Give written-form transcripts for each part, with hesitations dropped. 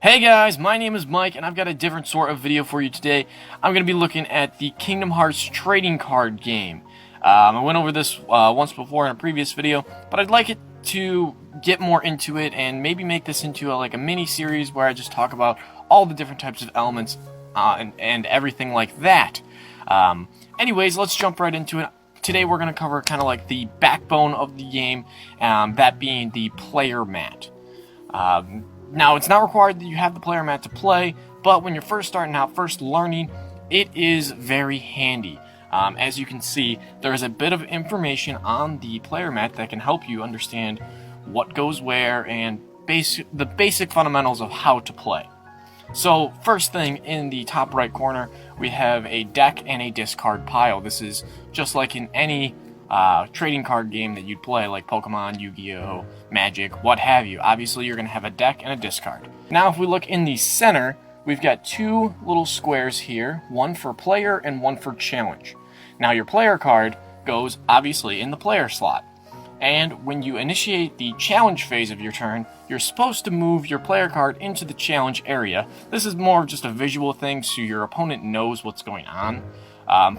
Hey guys, my name is Mike, and I've got a different sort of video for you today. I'm going to be looking at the Kingdom Hearts trading card game. I went over this once before in a previous video, but I'd like it to get more into it and maybe make this into a mini series where I just talk about all the different types of elements and everything like that. Anyways, let's jump right into it. Today we're going to cover kind of like the backbone of the game, that being the player mat. Now, it's not required that you have the player mat to play, but when you're first starting out, first learning, it is very handy. As you can see, there's a bit of information on the player mat that can help you understand what goes where and the basic fundamentals of how to play. So, first thing, in the top right corner, we have a deck and a discard pile. This is just like in any trading card game that you'd play, like Pokemon, Yu-Gi-Oh, Magic, what have you. Obviously, you're going to have a deck and a discard. Now, if we look in the center, we've got two little squares here, one for player and one for challenge. Now, your player card goes, obviously, in the player slot. And when you initiate the challenge phase of your turn, you're supposed to move your player card into the challenge area. This is more of just a visual thing so your opponent knows what's going on.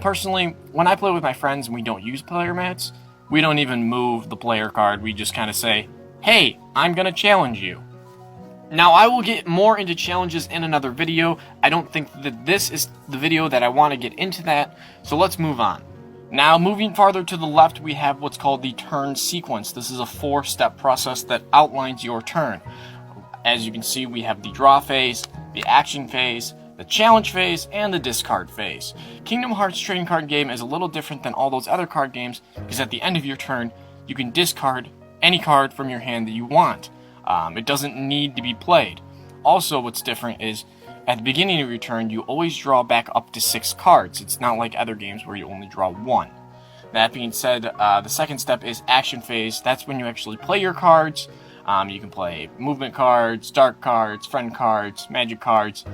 Personally, when I play with my friends and we don't use player mats, we don't even move the player card. We just kind of say, hey, I'm going to challenge you. Now, I will get more into challenges in another video. I don't think that this is the video that I want to get into that, so let's move on. Now, moving farther to the left, we have what's called the turn sequence. This is a 4-step process that outlines your turn. As you can see, we have the draw phase, the action phase, the challenge phase, and the discard phase. Kingdom Hearts trading card game is a little different than all those other card games because at the end of your turn, you can discard any card from your hand that you want. It doesn't need to be played. Also, what's different is at the beginning of your turn, you always draw back up to 6 cards. It's not like other games where you only draw 1. That being said, the second step is action phase. That's when you actually play your cards. You can play movement cards, dark cards, friend cards, magic cards,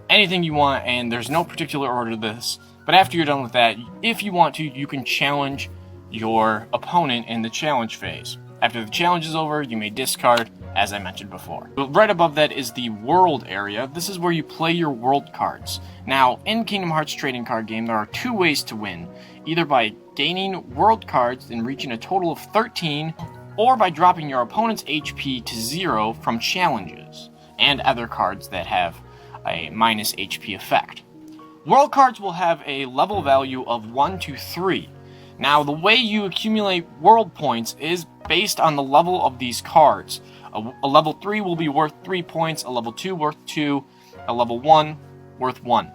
anything you want, and there's no particular order to this. But after you're done with that, if you want to, you can challenge your opponent in the challenge phase. After the challenge is over, you may discard, as I mentioned before. But right above that is the world area. This is where you play your world cards. Now, in Kingdom Hearts trading card game, there are 2 ways to win. Either by gaining world cards and reaching a total of 13, or by dropping your opponent's HP to 0 from challenges, and other cards that have a minus HP effect. World cards will have a level value of 1 to 3. Now, the way you accumulate world points is based on the level of these cards. A level 3 will be worth 3 points, a level 2 worth 2, a level 1 worth 1.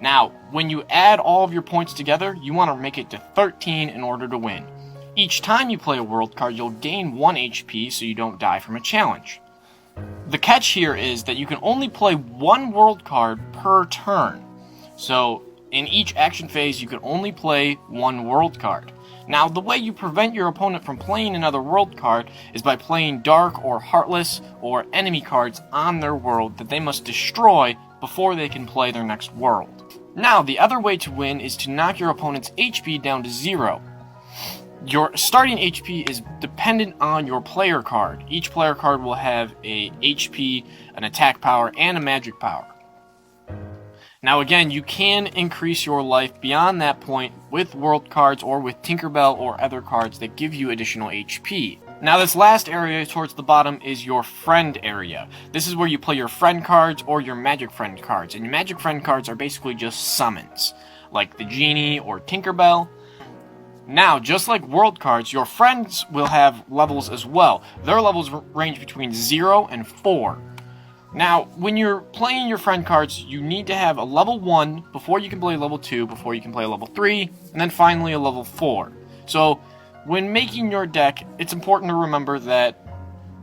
Now, when you add all of your points together, you want to make it to 13 in order to win. Each time you play a world card, you'll gain 1 HP so you don't die from a challenge. The catch here is that you can only play 1 world card per turn. So, in each action phase, you can only play 1 world card. Now, the way you prevent your opponent from playing another world card is by playing Dark or Heartless or enemy cards on their world that they must destroy before they can play their next world. Now, the other way to win is to knock your opponent's HP down to 0. Your starting HP is dependent on your player card. Each player card will have a HP, an attack power, and a magic power. Now again, you can increase your life beyond that point with world cards or with Tinkerbell or other cards that give you additional HP. Now this last area towards the bottom is your friend area. This is where you play your friend cards or your magic friend cards. And your magic friend cards are basically just summons, like the Genie or Tinkerbell. Now, just like world cards, your friends will have levels as well. Their levels range between 0 and 4. Now, when you're playing your friend cards, you need to have a level 1 before you can play level 2, before you can play level 3, and then finally a level 4. So, when making your deck, it's important to remember that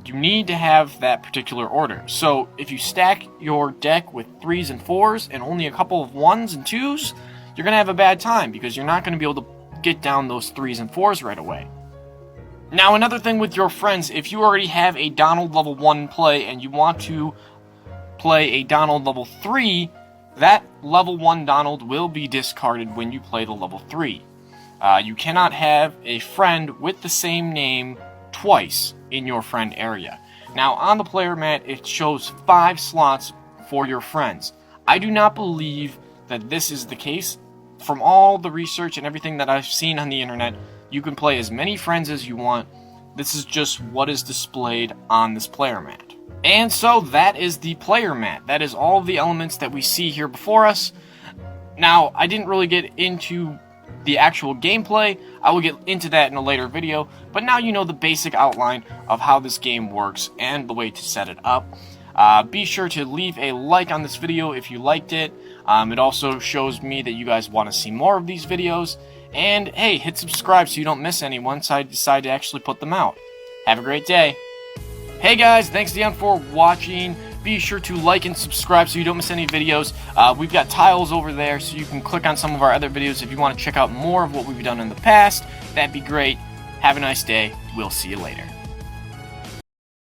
you need to have that particular order. So, if you stack your deck with 3s and 4s and only a couple of 1s and 2s, you're going to have a bad time because you're not going to be able to get down those 3s and 4s right away. Now, another thing with your friends, if you already have a Donald level 1 play and you want to play a Donald level 3, that level 1 Donald will be discarded when you play the level 3. You cannot have a friend with the same name twice in your friend area. Now, on the player mat, it shows 5 slots for your friends. I do not believe that this is the case. From all the research and everything that I've seen on the internet, you can play as many friends as you want. This is just what is displayed on this player mat. And so that is the player mat. That is all of the elements that we see here before us. Now, I didn't really get into the actual gameplay. I will get into that in a later video, but now you know the basic outline of how this game works and the way to set it up. Be sure to leave a like on this video if you liked it. It also shows me that you guys want to see more of these videos. And hey, hit subscribe so you don't miss any once I decide to actually put them out. Have a great day. Hey guys, thanks again for watching. Be sure to like and subscribe so you don't miss any videos. We've got tiles over there so you can click on some of our other videos if you want to check out more of what we've done in the past. That'd be great. Have a nice day. We'll see you later.